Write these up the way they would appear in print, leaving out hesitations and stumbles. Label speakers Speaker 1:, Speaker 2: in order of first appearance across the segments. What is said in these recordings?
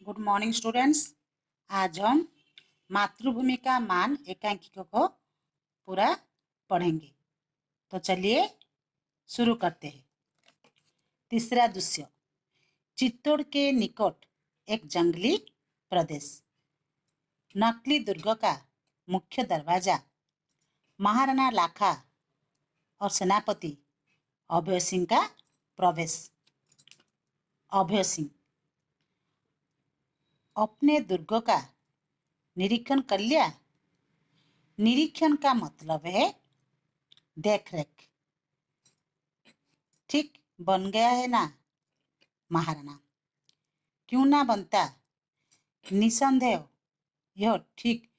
Speaker 1: Good morning students. आज हम मातृभूमि का मान एकांकिका को पूरा पढ़ेंगे। तो चलिए शुरू करते हैं। तीसरा दृश्य, चित्तौड़ के निकट एक जंगली प्रदेश। नकली दुर्ग का मुख्य दरवाजा। महाराणा लाखा और सेनापति अभय सिंह का प्रवेश। अभय सिंह, अपने दुर्ग का निरीक्षण कर लिया। निरीक्षण का मतलब है देख रेख। ठीक बन गया है ना महाराणा? क्यों ना बनता? निसंदेह यह ठीक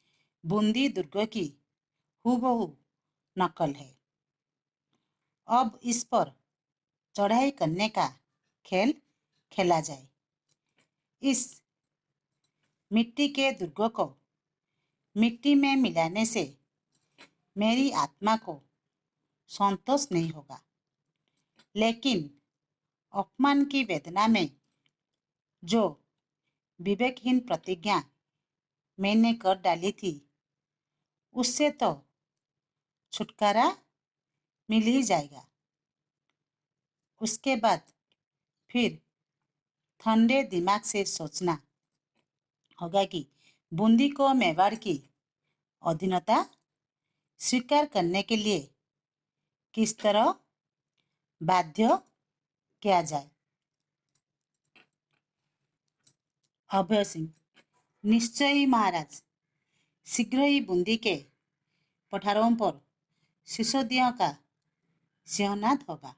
Speaker 1: बूंदी दुर्ग की हूबहू नकल है। अब इस पर चढ़ाई करने का खेल खेला जाए। इस मिट्टी के दुर्ग को मिट्टी में मिलाने से मेरी आत्मा को संतोष नहीं होगा, लेकिन अपमान की वेदना में जो विवेकहीन प्रतिज्ञा मैंने कर डाली थी, उससे तो छुटकारा मिल ही जाएगा। उसके बाद फिर ठंडे दिमाग से सोचना होगा कि बूंदी को मेवाड़ की अधीनता स्वीकार करने के लिए किस तरह बाध्य किया जाए। अभय सिंह, निश्चय ही महाराज, शीघ्र ही बूंदी के पठारों पर सिसोदियों का सिंहनाद होगा।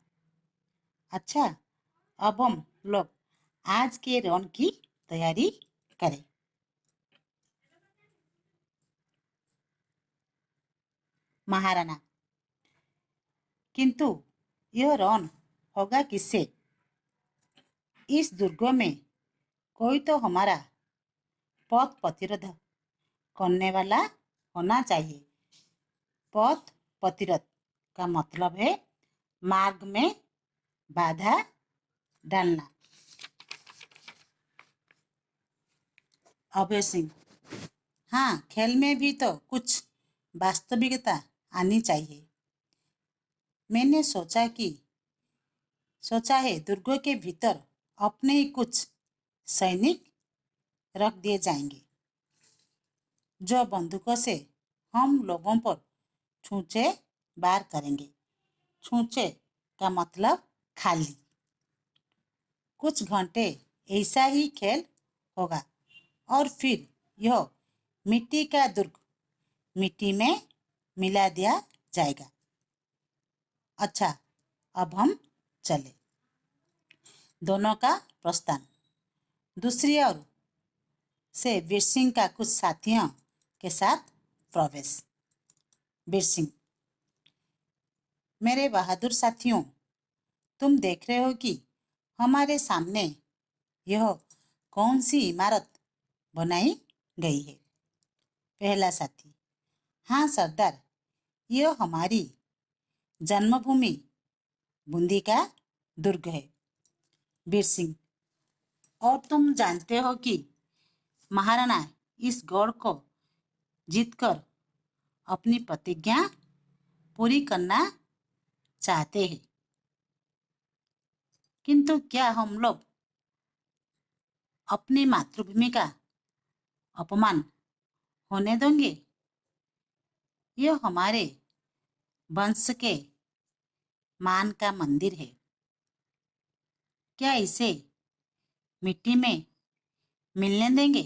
Speaker 1: अच्छा, अब हम लोग आज के रण की तैयारी करें। महाराणा, किंतु यह रण होगा किससे? इस दुर्ग में कोई तो हमारा पथ प्रतिरोध करने वाला होना चाहिए। पथ प्रतिरोध का मतलब है मार्ग में बाधा डालना। अभय सिंह, हाँ, खेल में भी तो कुछ वास्तविकता आनी चाहिए। मैंने सोचा है दुर्ग के भीतर अपने ही कुछ सैनिक रख दिए जाएंगे, जो बंदूकों से हम लोगों पर छूचे वार करेंगे। छूचे का मतलब खाली। कुछ घंटे ऐसा ही खेल होगा और फिर यह मिट्टी का दुर्ग मिट्टी में मिला दिया जाएगा। अच्छा, अब हम चले। दोनों का प्रस्थान। दूसरी ओर से वीर सिंह का कुछ साथियों के साथ प्रवेश। वीर सिंह, मेरे बहादुर साथियों, तुम देख रहे हो कि हमारे सामने यह कौन सी इमारत बनाई गई है? पहला साथी, हाँ सरदार, यह हमारी जन्मभूमि बूंदी का दुर्ग है। वीर सिंह, और तुम जानते हो कि महाराणा इस गढ़ को जीतकर अपनी प्रतिज्ञा पूरी करना चाहते हैं, किंतु क्या हम लोग अपनी मातृभूमि का अपमान होने देंगे? यह हमारे वंश के मान का मंदिर है। क्या इसे मिट्टी में मिलने देंगे?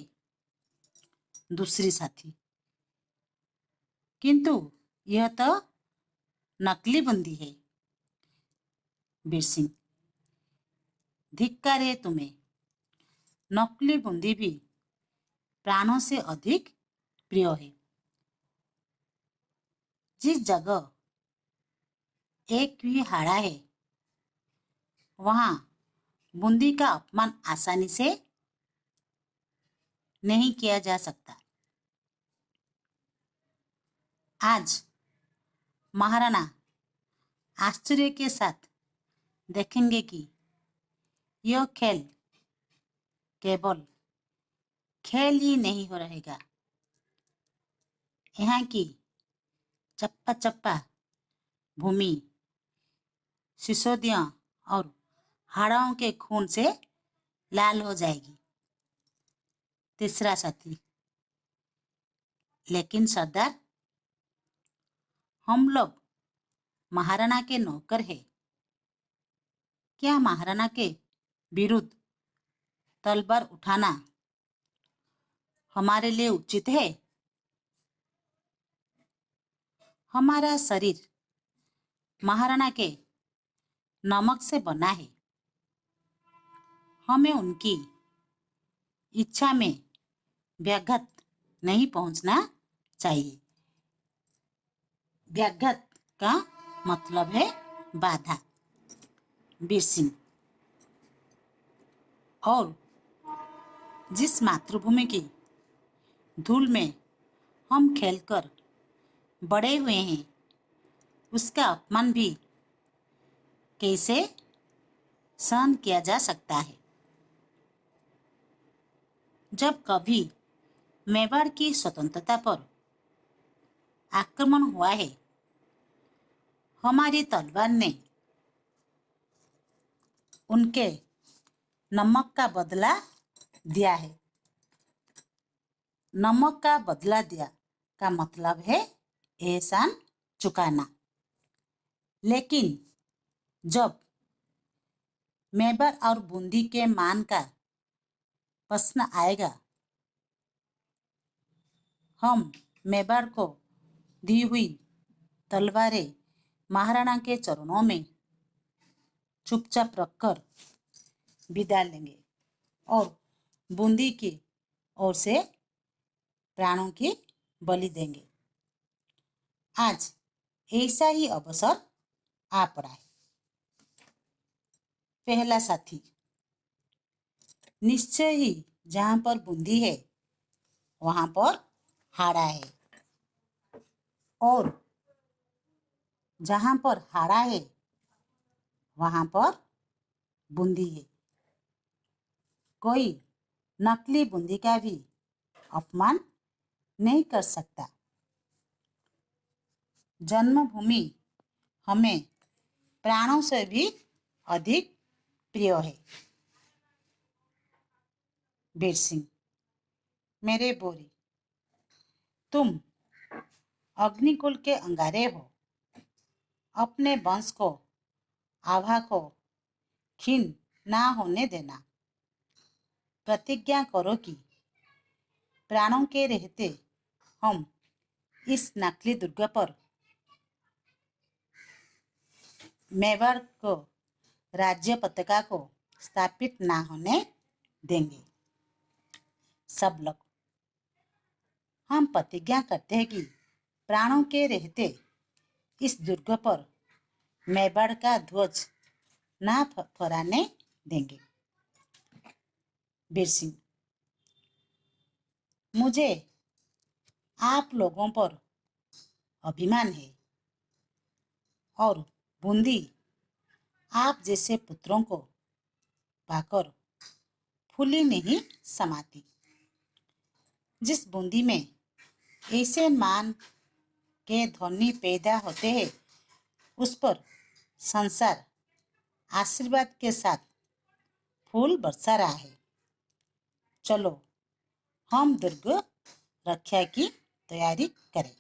Speaker 1: दूसरी साथी, किंतु यह तो नकली बंदी है। वीर सिंह, धिक्कार है तुम्हें। नकली बूंदी भी प्राणों से अधिक प्रिय है। जिस जगह एक भी हाड़ा है, वहां बूंदी का अपमान आसानी से नहीं किया जा सकता। आज महाराणा आश्चर्य के साथ देखेंगे कि यह खेल केवल खेल ही नहीं हो रहेगा। यहाँ की चप्पा चप्पा भूमि सिसोदियों और हाड़ों के खून से लाल हो जाएगी। तीसरा साथी, लेकिन सरदार, हम लोग महाराणा के नौकर हैं। क्या महाराणा के विरुद्ध तलवार उठाना हमारे लिए उचित है? हमारा शरीर महाराणा के नमक से बना है। हमें उनकी इच्छा में व्याघात नहीं पहुंचना चाहिए। व्याघात का मतलब है बाधा। वीर सिंह, और जिस मातृभूमि की धूल में हम खेलकर बड़े हुए हैं, उसका अपमान भी कैसे सहन किया जा सकता है? जब कभी मेवाड़ की स्वतंत्रता पर आक्रमण हुआ है, हमारी तलवार ने उनके नमक का बदला दिया है। नमक का बदला दिया का मतलब है एहसान चुकाना। लेकिन जब मेवाड़ और बूंदी के मान का प्रश्न आएगा, हम मेवाड़ को दी हुई तलवारें महाराणा के चरणों में चुपचाप रखकर विदा लेंगे और बूंदी की ओर से प्राणों की बलि देंगे। आज ऐसा ही अवसर आ पड़ा है। पहला साथी, निश्चय ही जहां पर बूंदी है वहां पर हाड़ा है, और जहां पर हाड़ा है वहां पर बूंदी है। कोई नकली बूंदी का भी अपमान नहीं कर सकता। जन्मभूमि हमें प्राणों से भी अधिक प्रिय है। वीर सिंह, मेरे बोरी, तुम अग्निकुल के अंगारे हो। अपने वंश को, आभा को क्षीण ना होने देना। प्रतिज्ञा करो कि प्राणों के रहते हम इस नकली दुर्ग पर मेवाड़ को राज्य पताका को स्थापित ना होने देंगे। सब लोग हम प्रतिज्ञा करते हैं कि प्राणों के रहते इस दुर्ग पर मेवाड़ का ध्वज ना फहराने देंगे। वीर सिंह, मुझे आप लोगों पर अभिमान है, और बूंदी आप जैसे पुत्रों को पाकर फूली नहीं समाती। जिस बूंदी में ऐसे मान के ध्वनि पैदा होते हैं, उस पर संसार आशीर्वाद के साथ फूल बरसा रहा है। चलो हम दुर्ग रक्षा की तैयारी करें।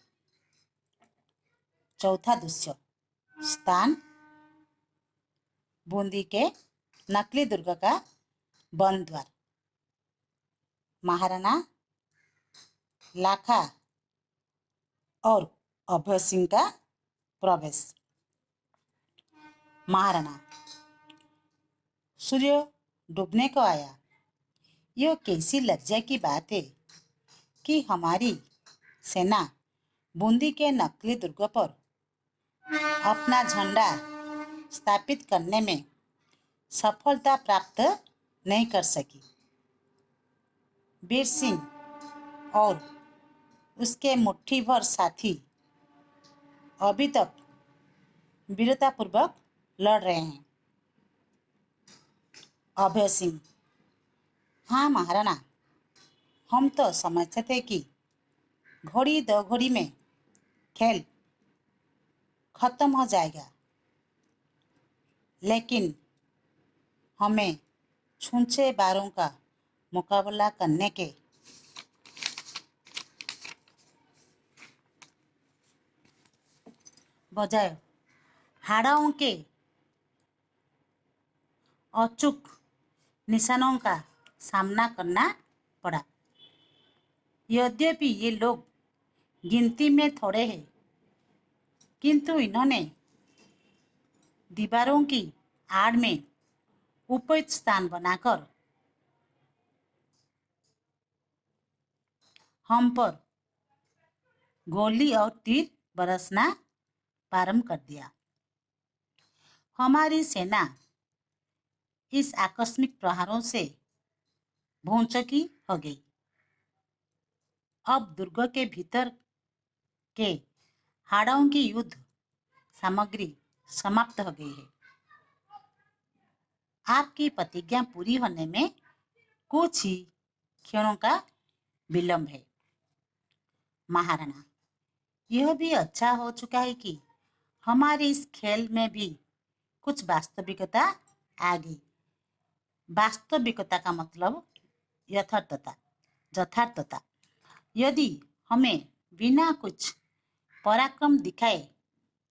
Speaker 1: चौथा दृश्य, स्थान बूंदी के नकली दुर्ग का बंद द्वार। महाराणा लाखा और अभय सिंह का प्रवेश। महाराणा, सूर्य डूबने को आया। यह कैसी लज्जा की बात है कि हमारी सेना बूंदी के नकली दुर्ग पर अपना झंडा स्थापित करने में सफलता प्राप्त नहीं कर सकी। वीर सिंह और उसके मुट्ठी भर साथी अभी तक वीरतापूर्वक लड़ रहे हैं। अभय सिंह, हाँ महाराणा, हम तो समझते थे कि घड़ी दो घड़ी में खेल खत्म हो जाएगा, लेकिन हमें छूछे बारों का मुकाबला करने के बजाय हाड़ों के अचूक निशानों का सामना करना पड़ा। यद्यपि ये लोग गिनती में थोड़े हैं, किंतु इन्होंने दीवारों की आड़ में उपयुक्त स्थान बनाकर हम पर गोली और तीर बरसना प्रारंभ कर दिया। हमारी सेना इस आकस्मिक प्रहारों से भौचकी हो गई। अब दुर्ग के भीतर के हाड़ों की युद्ध सामग्री समाप्त हो गई है। आपकी प्रतिज्ञा पूरी होने में कुछ ही क्षणों का विलंब है। महाराणा, यह भी अच्छा हो चुका है कि हमारे इस खेल में भी कुछ वास्तविकता आ गई। वास्तविकता का मतलब यथार्थता। यदि हमें बिना कुछ पराक्रम दिखाए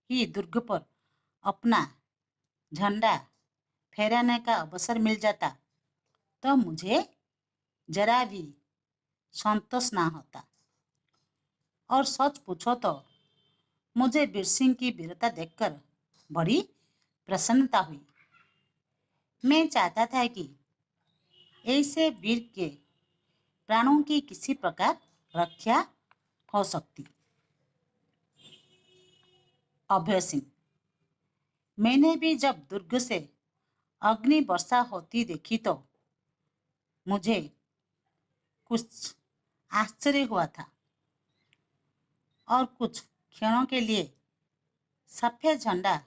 Speaker 1: ही दुर्ग पर अपना झंडा फहराने का अवसर मिल जाता तो मुझे जरा भी संतोष ना होता। और सच पूछो तो मुझे वीर सिंह की वीरता देखकर बड़ी प्रसन्नता हुई। मैं चाहता था कि ऐसे वीर के प्राणों की किसी प्रकार रक्षा हो सकती। अभय सिंह, मैंने भी जब दुर्ग से अग्नि वर्षा होती देखी तो मुझे कुछ आश्चर्य हुआ था और कुछ क्षणों के लिए सफेद झंडा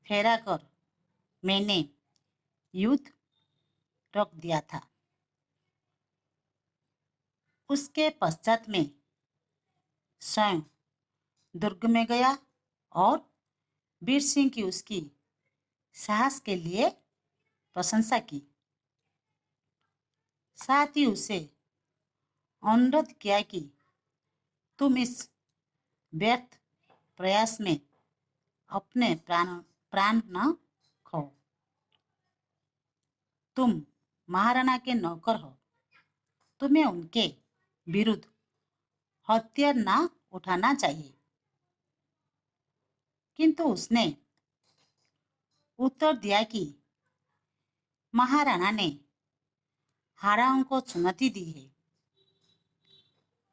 Speaker 1: फहराकर मैंने युद्ध रोक दिया था। उसके पश्चात में स्वयं दुर्ग में गया और वीर सिंह की उसकी साहस के लिए प्रशंसा की। साथ ही उसे अनुरोध किया कि तुम इस व्यर्थ प्रयास में अपने प्राण न खो। तुम महाराणा के नौकर हो, तुम्हें उनके विरुद्ध हथियार न उठाना चाहिए। किंतु उसने उत्तर दिया कि महाराणा ने हाड़ाओं को चुनौती दी है,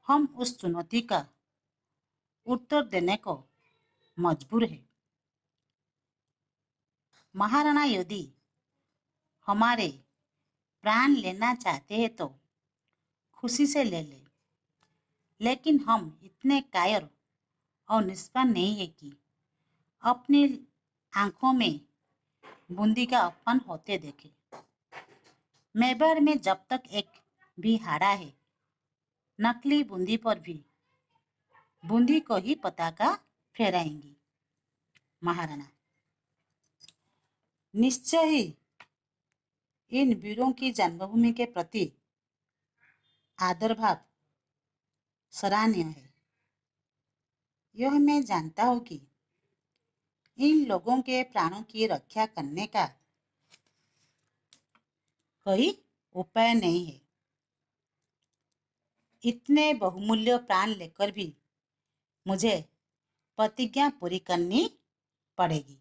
Speaker 1: हम उस चुनौती का उत्तर देने को मजबूर है। महाराणा यदि हमारे प्राण लेना चाहते हैं तो खुशी से ले ले, लेकिन हम इतने कायर और निष्पाप नहीं है कि अपनी आंखों में बूंदी का अपमान होते देखे। मेवाड़ में जब तक एक भी हाड़ा है, नकली बूंदी पर भी बूंदी को ही पताका फहराएंगी। महाराणा, निश्चय ही इन वीरों की जन्मभूमि के प्रति आदर भाव सराहनीय है। यह मैं जानता हूँ कि इन लोगों के प्राणों की रक्षा करने का कोई उपाय नहीं है। इतने बहुमूल्य प्राण लेकर भी मुझे प्रतिज्ञा पूरी करनी पड़ेगी।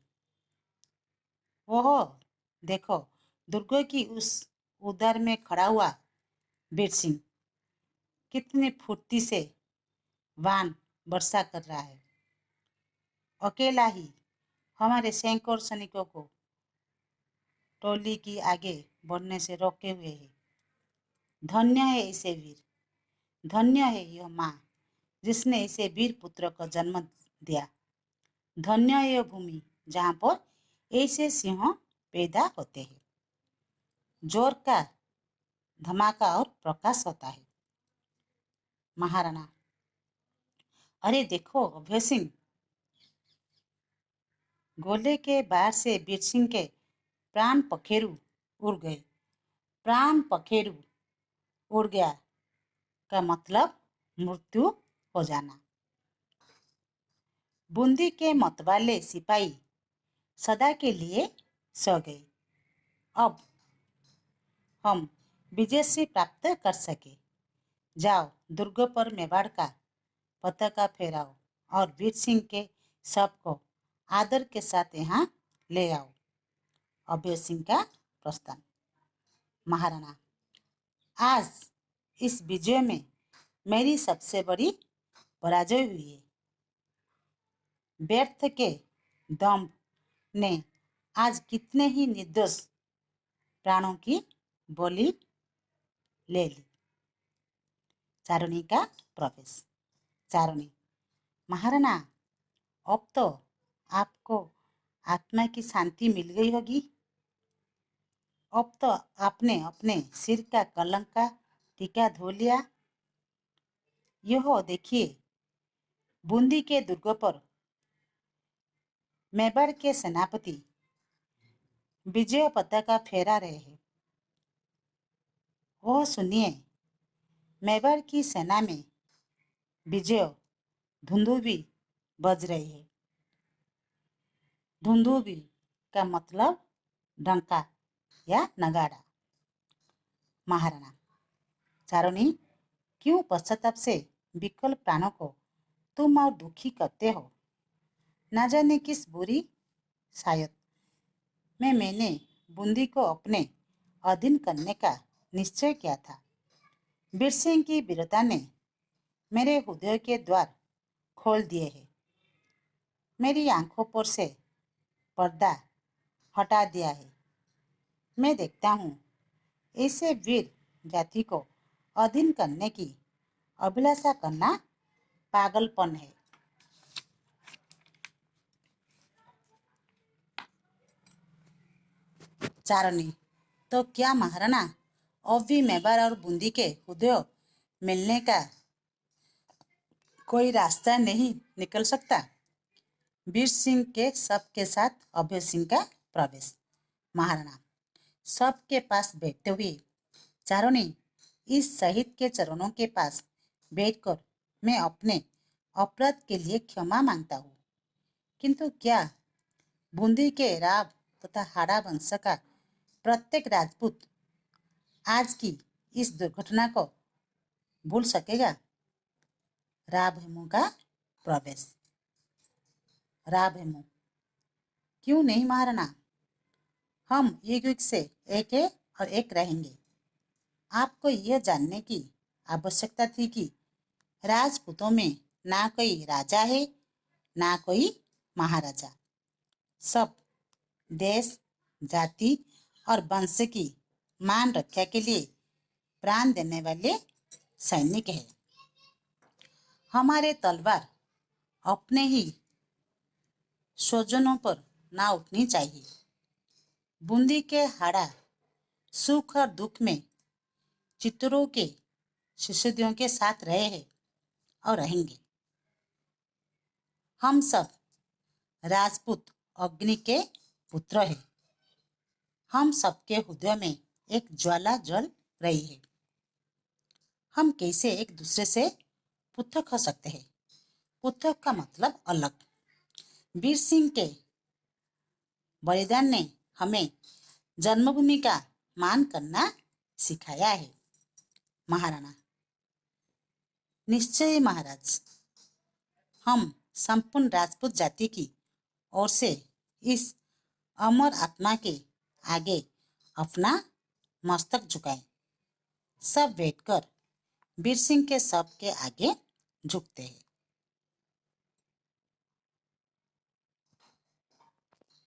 Speaker 1: ओह, देखो, दुर्ग की उस उधर में खड़ा हुआ वीर सिंह कितनी फुर्ती से बाण वर्षा कर रहा है। अकेला ही हमारे सैकड़ों सैनिकों को टोली की आगे बढ़ने से रोके हुए है। धन्य है ऐसे वीर, धन्य है यह माँ जिसने इसे वीर पुत्र को जन्म दिया। धन्य है यह भूमि जहाँ पर ऐसे सिंह पैदा होते हैं। जोर का धमाका और प्रकाश होता है। महाराणा, अरे देखो अभय सिंह। गोले के बाहर से वीर सिंह के प्राण पखेरु उड़ गए। प्राण पखेरु उड़ गया का मतलब मृत्यु हो जाना। बूंदी के मतवाले सिपाही सदा के लिए सो गए। अब हम विजय से प्राप्त कर सके। जाओ दुर्ग पर मेवाड़ का पताका फहराओ और वीर सिंह के शव को आदर के साथ यहाँ ले आओ। अभय सिंह का प्रस्थान। महाराणा, आज इस विजय में मेरी सबसे बड़ी पराजय हुई है। व्यर्थ के दंभ ने आज कितने ही निर्दोष प्राणों की बलि ले ली। चारुणी का प्रवेश। चारुणी, महाराणा, अब तो आपको आत्मा की शांति मिल गई होगी। अब तो आपने अपने सिर का कलंक का टीका धो लिया। यह देखिए, बूंदी के दुर्ग पर मेवाड़ के सेनापति विजय पताका फहरा रहे हैं। वह सुनिए, मेवाड़ की सेना में विजय धुंदुबी बज रही है। धुंदुबी का मतलब डंका या नगाड़ा। महाराणा, चारुणी, क्यों पश्चाताप से विकल प्राणों को तुम और दुखी करते हो? ना जाने किस बुरी शायद में मैंने बूंदी को अपने अधीन करने का निश्चय किया था। वीर सिंह की वीरता ने मेरे हृदय के द्वार खोल दिए हैं। मेरी आंखों पर से पर्दा हटा दिया है। मैं देखता हूँ, ऐसे वीर जाति को अधीन करने की अभिलाषा करना पागलपन है। चारुणी, तो क्या महाराणा अब भी मेवाड़ और बूंदी के हृदय मिलने का कोई रास्ता नहीं निकल सकता? वीर सिंह के शव के साथ अभय सिंह का प्रवेश। महाराणा, शव के पास बैठते हुए चारुणी, इस शहीद के चरणों के पास बैठकर मैं अपने अपराध के लिए क्षमा मांगता हूँ। किंतु क्या बूंदी के राव तथा हाड़ा वंश का प्रत्येक राजपूत आज की इस दुर्घटना को भूल सकेगा? राभेमु का प्रवेश। राभेमु, क्यों नहीं महाराणा, हम युग युग से एक है और एक रहेंगे। आपको यह जानने की आवश्यकता थी कि राजपूतों में ना कोई राजा है ना कोई महाराजा। सब देश, जाति और वंश की मान रक्षा के लिए प्राण देने वाले सैनिक हैं। हमारे तलवार अपने ही स्वजनों पर ना उठनी चाहिए। बूंदी के हाड़ा सुख और दुख में चित्तौरों के शिष्यों के साथ रहे हैं और रहेंगे। हम सब राजपूत अग्नि के पुत्र हैं। हम सबके हृदय में एक ज्वाला जल रही है। हम कैसे एक दूसरे से पृथक हो सकते हैं? पृथक का मतलब अलग। वीर सिंह के बलिदान ने हमें जन्मभूमि का मान करना सिखाया है। महाराणा, निश्चय महाराज, हम संपूर्ण राजपूत जाति की ओर से इस अमर आत्मा के आगे अपना मस्तक झुकाएं। सब बैठकर वीर सिंह के शव के आगे झुकते हैं।